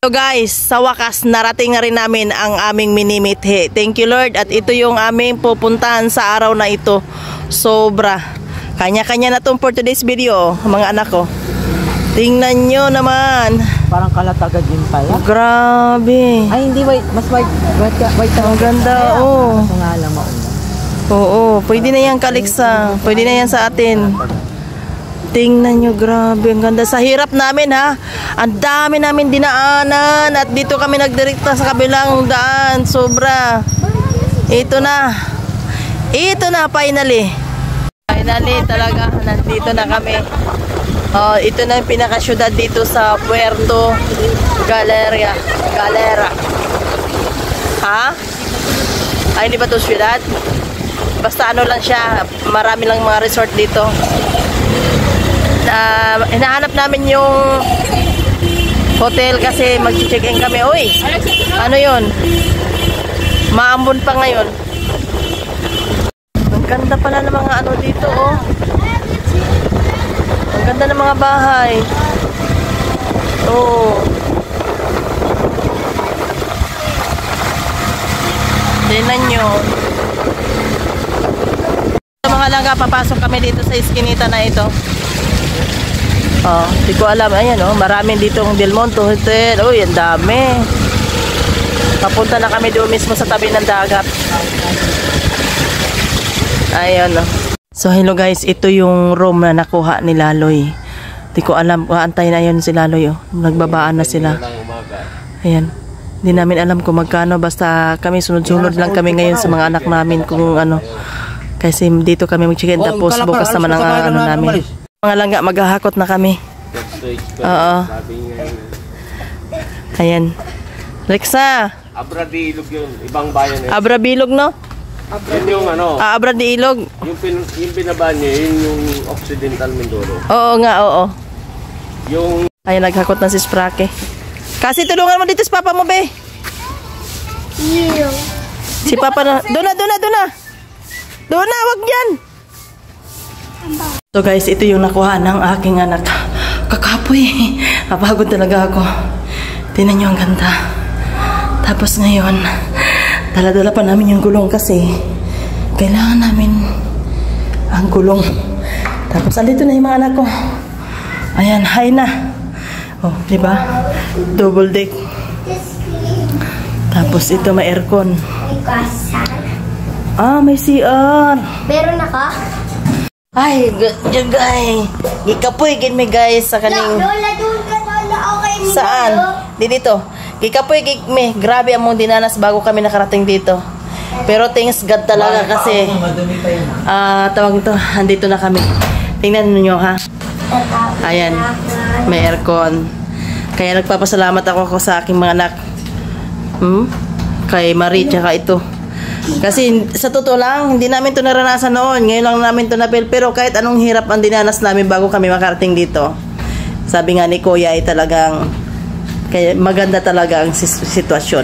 So guys, sa wakas narating na rin namin ang aming minimithi. Thank you Lord, at ito yung aming pupuntahan sa araw na ito. Sobra. Kanya-kanya na itong for today's video, mga anak ko. Tingnan nyo naman. Parang kalatagan din pala. Grabe. Ay hindi, white. Mas white. Ang ganda, oo. Ito nga lang mauna. Oo, pwede na yan kaliksa. Pwede na yan sa atin. Tingnan nyo, grabe, ang ganda. Sa hirap namin ha, ang dami namin dinaanan at dito kami nagdirekta sa kabilang daan. Sobra. Ito na, finally. Finally talaga, nandito na kami. Ito na yung pinakasyudad dito sa Puerto Galera. Ha? Ay, hindi ba ito syudad? Basta ano lang siya, marami lang mga resort dito. Hinahanap namin yung hotel kasi mag-check-in kami. Uy, ano yun? Maambon pa ngayon. Ang ganda pala ng mga ano dito, oh. Ang ganda ng mga bahay. Oh. Tingnan nyo. Sa mga langga, papasok kami dito sa iskinita na ito. Hindi ko alam. Ayan, maraming ditong Del Monte Hotel. Uy, ang dami. Papunta na kami doon mismo sa tabi ng dagat. Ayan, So, hello guys. Ito yung room na nakuha ni Laloy. Hindi ko alam. Antay na yun si Laloy. Nagbabaan na sila. Ayan. Hindi namin alam kung magkano. Basta kami sunod-sunod lang kami ngayon sa mga anak namin kung ano. Kasi dito kami mag-check-in. Tapos bukas naman ang ano namin. Mga langga, maghahakot na kami. Oo. Ayan. Lexa. Abra de Ilog yun. Ibang bayan eh. Abra Bilog, no? Yun yung ano. Abra de Ilog. Yung binaba niya, yun yung Occidental Mindoro. Oo nga, oo. Yung... Ayan, naghakot na si Sprake. Kasi tulungan mo dito si Papa mo, be. Si Papa na. Doon na. Wag yan. So guys, ito yung nakuha ng aking anak. Kakapoy. Napagod talaga ako. Tingnan nyo ang ganda. Tapos ngayon, dala-dala pa namin yung gulong kasi kailangan namin ang gulong. Tapos andito na yung mga anak ko. Ayan, hi na. Oh, di ba? Double deck. Tapos ito may aircon. May CR. Meron na ka? Ay, guys. Gikapoy gid mi guys sa kaning. Lola, doon ka na okay ni Saan? Dito. Gikapoy gid mi. Grabe among dinanas bago kami nakarating dito. Pero thanks God talaga kasi tawag ito, andito na kami. Tingnan niyo ha. Ayan. May aircon. Kaya nagpapasalamat ako sa aking mga anak. Kay Marie tsaka ito. Kasi sa totoo lang, hindi namin ito naranasan noon. Ngayon lang namin ito na-feel. Pero kahit anong hirap ang dinanas namin bago kami makarating dito. Sabi nga ni Kuya ay talagang maganda talaga ang sitwasyon.